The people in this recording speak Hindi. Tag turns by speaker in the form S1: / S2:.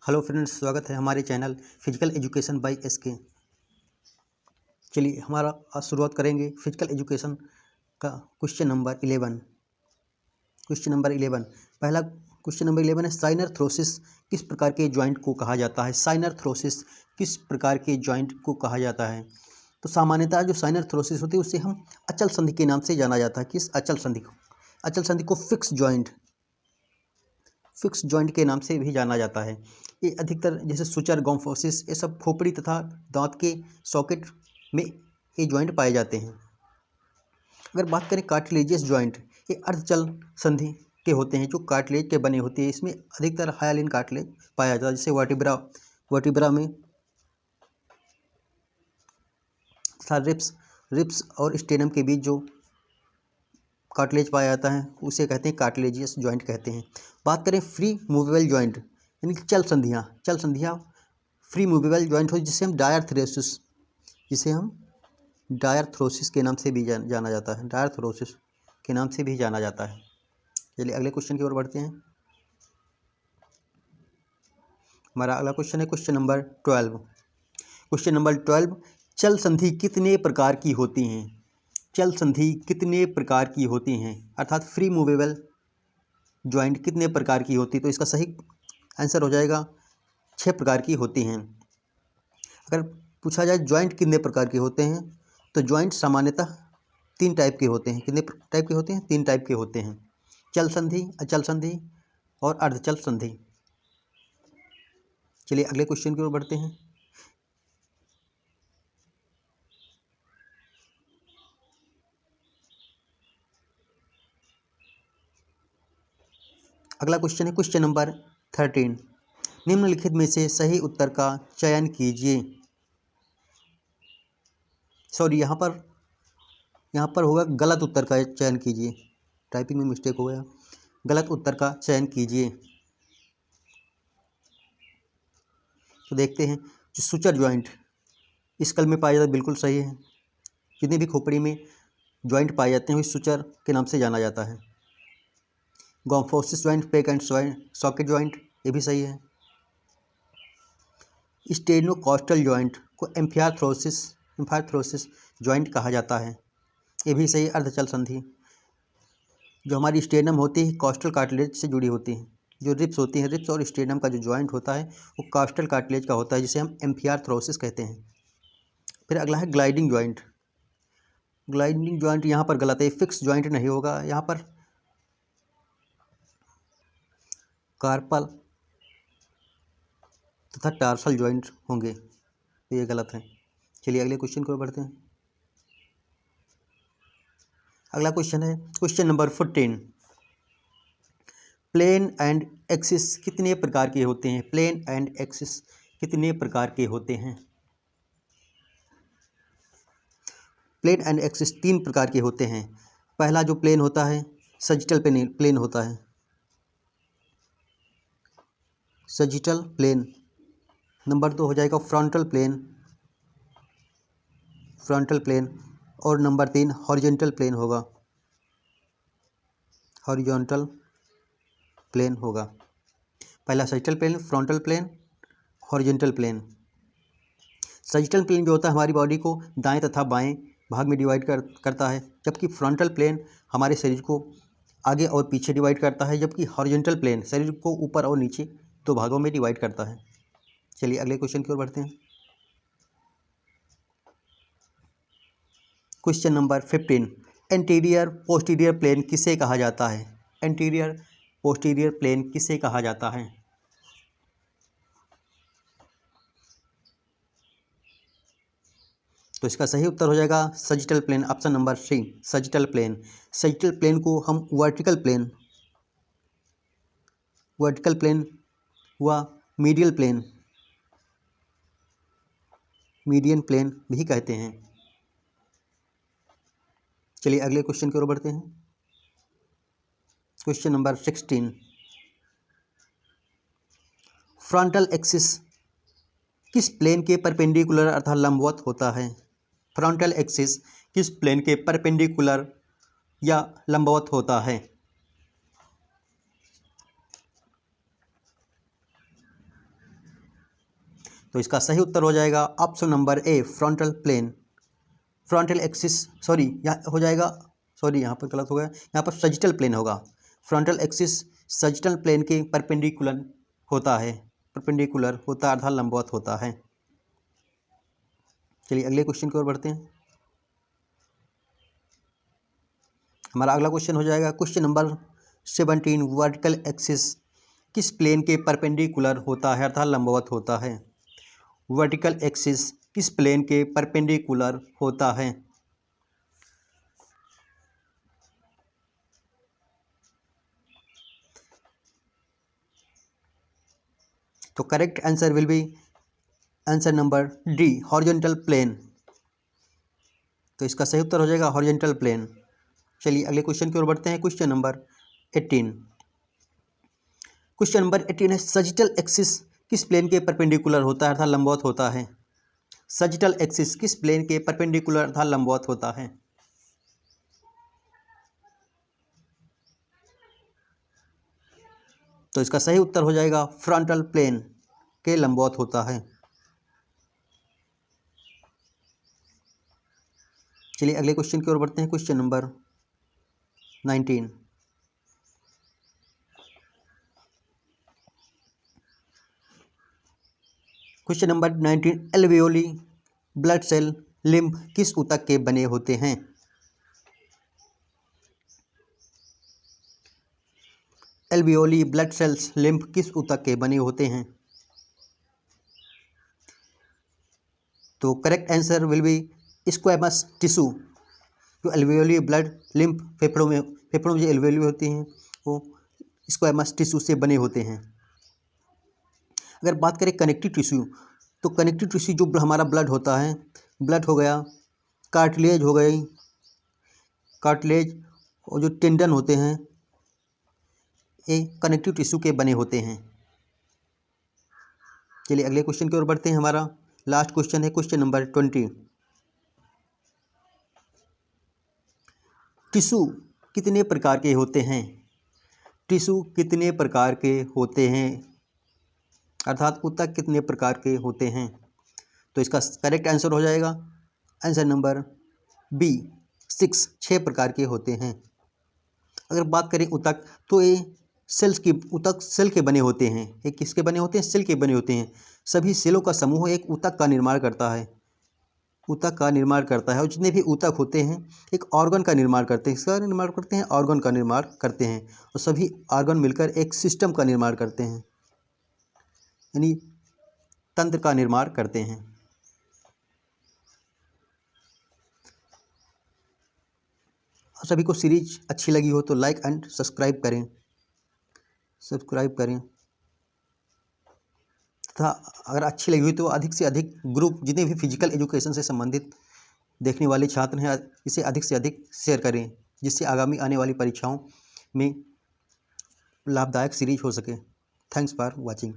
S1: हेलो फ्रेंड्स, स्वागत है हमारे channel physical education by SK. चलिए हमारा आज शुरुआत करेंगे फिजिकल एजुकेशन का क्वेश्चन नंबर 11। पहला क्वेश्चन नंबर 11 है, साइनरथ्रोसिस किस प्रकार के जॉइंट को कहा जाता है? साइनरथ्रोसिस किस प्रकार के जॉइंट को कहा जाता है? तो सामान्यतः जो साइनरथ्रोसिस होती है उसे हम अचल संधि के नाम से जाना जाता है। किस अचल संधि को? अचल संधि को फिक्स जॉइंट के नाम से भी जाना जाता है। ये अधिकतर जैसे सुचर, गोम्फोसिस, ये सब खोपड़ी तथा दांत के सॉकेट में ये जॉइंट पाए जाते हैं। अगर बात करें कार्टिलेजियस जॉइंट, ये अर्धचल संधि के होते हैं जो कार्टिलेज के बने होते हैं। इसमें अधिकतर हायालिन कार्टिलेज पाया जाता है, जैसे वर्टिब्रा में तथा रिप्स और स्टेनम के बीच जो कार्टिलेज पाया जाता है उसे कहते हैं कार्टिलेजियस जॉइंट कहते हैं। बात करें फ्री मूवेबल जॉइंट यानी चल संधियाँ फ्री मूवेबल जॉइंट हो जिसे हम डायरथ्रोसिस के नाम से भी जाना जाता है। डायरथ्रोसिस के नाम से भी जाना जाता है। चलिए अगले क्वेश्चन की ओर बढ़ते हैं। हमारा अगला क्वेश्चन है क्वेश्चन नंबर 12। चल संधि कितने प्रकार की होती हैं? चल संधि कितने प्रकार की होती हैं, अर्थात फ्री मूवेबल जॉइंट कितने प्रकार की होती है? तो इसका सही आंसर हो जाएगा 6 प्रकार की होती हैं। अगर पूछा जाए जॉइंट कितने प्रकार के होते हैं, तो जॉइंट सामान्यतः 3 टाइप के होते हैं। कितने टाइप के होते हैं? 3 टाइप के होते हैं, चल संधि, अचल संधि और अर्धचल संधि। चलिए अगले क्वेश्चन की ओर बढ़ते हैं। अगला क्वेश्चन है क्वेश्चन नंबर 13। निम्नलिखित में से सही उत्तर का चयन कीजिए। सॉरी, यहाँ पर होगा गलत उत्तर का चयन कीजिए। टाइपिंग में मिस्टेक हो गया, गलत उत्तर का चयन कीजिए। तो देखते हैं, जो सुचर जॉइंट स्कल में पाया जाता है बिल्कुल सही है। जितनी भी खोपड़ी में जॉइंट पाए जाते हैं उस सुचर के नाम से जाना जाता है। Gomphosis joint, peg and socket joint, ये भी सही है। स्टेनोकॉस्टल जॉइंट को एम्फायरथ्रोसिस जॉइंट कहा जाता है, ये भी सही। अर्धचल संधि, जो हमारी स्टेनम होती है कॉस्टल कार्टिलेज से जुड़ी होती है। जो रिप्स होती हैं, रिप्स और स्टेनम का जो जॉइंट होता है वो कॉस्टल कार्टिलेज का होता है, जिसे हम एम्फायरथ्रोसिस कहते हैं। फिर अगला है ग्लाइडिंग जॉइंट। यहाँ पर गलत है, फिक्स जॉइंट नहीं होगा, यहाँ पर कार्पल तथा टार्सल जॉइंट होंगे, तो ये गलत है। चलिए अगले क्वेश्चन की ओर बढ़ते हैं। अगला क्वेश्चन है question number 14। Plane and axis कितने प्रकार के होते हैं? प्लेन एंड एक्सिस कितने प्रकार के होते हैं? प्लेन एंड एक्सिस 3 प्रकार के होते हैं। पहला जो प्लेन होता है सजिटल प्लेन होता है, सजिटल प्लेन। नंबर 2 हो जाएगा फ्रंटल प्लेन और नंबर 3 हॉरिजॉन्टल प्लेन होगा। पहला sagittal plane, frontal plane, horizontal plane. Sagittal plane जो होता है हमारी बॉडी को दाएं तथा बाएं भाग में डिवाइड करता है, जबकि फ्रंटल प्लेन हमारे शरीर को आगे और पीछे डिवाइड करता है, जबकि हॉरिजॉन्टल प्लेन शरीर को ऊपर और नीचे 2 भागों में डिवाइड करता है। चलिए अगले क्वेश्चन की ओर बढ़ते हैं। Question number 15। Anterior posterior plane किसे कहा जाता है? एंटीरियर पोस्टीरियर प्लेन किसे कहा जाता है? तो इसका सही उत्तर हो जाएगा sagittal plane, option number 3 sagittal plane. Sagittal plane को हम वर्टिकल प्लेन हुआ, मीडियन प्लेन भी कहते हैं। चलिए अगले क्वेश्चन की ओर बढ़ते हैं। Question number 16। फ्रंटल एक्सिस किस प्लेन के परपेंडिकुलर अर्थात लंबवत होता है? फ्रंटल एक्सिस किस प्लेन के परपेंडिकुलर या लंबवत होता है? तो इसका सही उत्तर हो जाएगा option number A, frontal plane. Frontal axis, sorry यहाँ हो जाएगा, सॉरी यहाँ पर गलत हो गया, यहाँ पर सजिटल प्लेन होगा। फ्रंटल एक्सिस सजिटल प्लेन के परपेंडिकुलर होता है, परपेंडिकुलर होता है अर्थात लंबवत होता है। चलिए अगले क्वेश्चन की ओर बढ़ते हैं। हमारा अगला क्वेश्चन हो जाएगा क्वेश्चन नंबर 17, वर्टिकल एक्सिस किस प्लेन के परपेंडिकुलर होता है अर्थात लंबवत होता है। वर्टिकल एक्सिस किस प्लेन के परपेंडिकुलर होता है। तो correct answer will be answer number D, horizontal plane. तो इसका सही उत्तर हो जाएगा हॉरिजॉन्टल प्लेन। चलिए अगले क्वेश्चन की ओर बढ़ते हैं। क्वेश्चन नंबर 18, क्वेश्चन नंबर 18 है सजिटल एक्सिस किस प्लेन के परपेंडिकुलर होता है अर्थात लंबवत होता है। सजिटल एक्सिस किस प्लेन के परपेंडिकुलर अर्थात लंबवत होता है। तो इसका सही उत्तर हो जाएगा फ्रंटल प्लेन के लंबवत होता है। चलिए अगले क्वेश्चन की ओर बढ़ते हैं। Question number 19, question number 19, alveoli blood cell lymph किस ऊतक के बने होते हैं। एल्वियोली ब्लड सेल्स लिम्फ किस ऊतक के बने होते हैं। तो correct answer will B squamous tissue. जो एल्वियोली ब्लड लिम्फ फेफड़ों में जो एल्वियोली होती हैं वो स्क्वैमस टिश्यू से बने होते हैं। अगर बात करें कनेक्टिव टिश्यू, तो कनेक्टिव टिश्यू जो हमारा ब्लड होता है, ब्लड हो गया, कार्टिलेज हो गई, कार्टिलेज और जो टेंडन होते हैं ये कनेक्टिव टिश्यू के बने होते हैं। चलिए अगले क्वेश्चन की ओर बढ़ते हैं। हमारा लास्ट क्वेश्चन है क्वेश्चन नंबर 20, टिश्यू कितने प्रकार के होते हैं। टिश्यू कितने प्रकार के होते हैं अर्थात ऊतक कितने प्रकार के होते हैं। तो इसका करेक्ट आंसर हो जाएगा आंसर नंबर बी, 6 प्रकार के होते हैं। अगर बात करें ऊतक, तो ये ऊतक सेल के बने होते हैं। ये किसके बने होते हैं, सेल के बने होते हैं। सभी सेलों का समूह एक ऊतक का निर्माण करता है, ऊतक का निर्माण करता है। और जितने भी ऊतक होते हैं एक ऑर्गन का निर्माण करते हैं। इसका निर्माण करते हैं, ऑर्गन का निर्माण करते हैं। और सभी ऑर्गन मिलकर एक सिस्टम का निर्माण करते हैं, यानी तंत्र का निर्माण करते हैं। सभी को सीरीज अच्छी लगी हो तो लाइक एंड सब्सक्राइब करें तथा अगर अच्छी लगी हुई तो अधिक से अधिक ग्रुप, जितने भी फिजिकल एजुकेशन से संबंधित देखने वाले छात्र हैं, इसे अधिक से अधिक शेयर करें, जिससे आगामी आने वाली परीक्षाओं में लाभदायक सीरीज हो सके। Thanks for watching.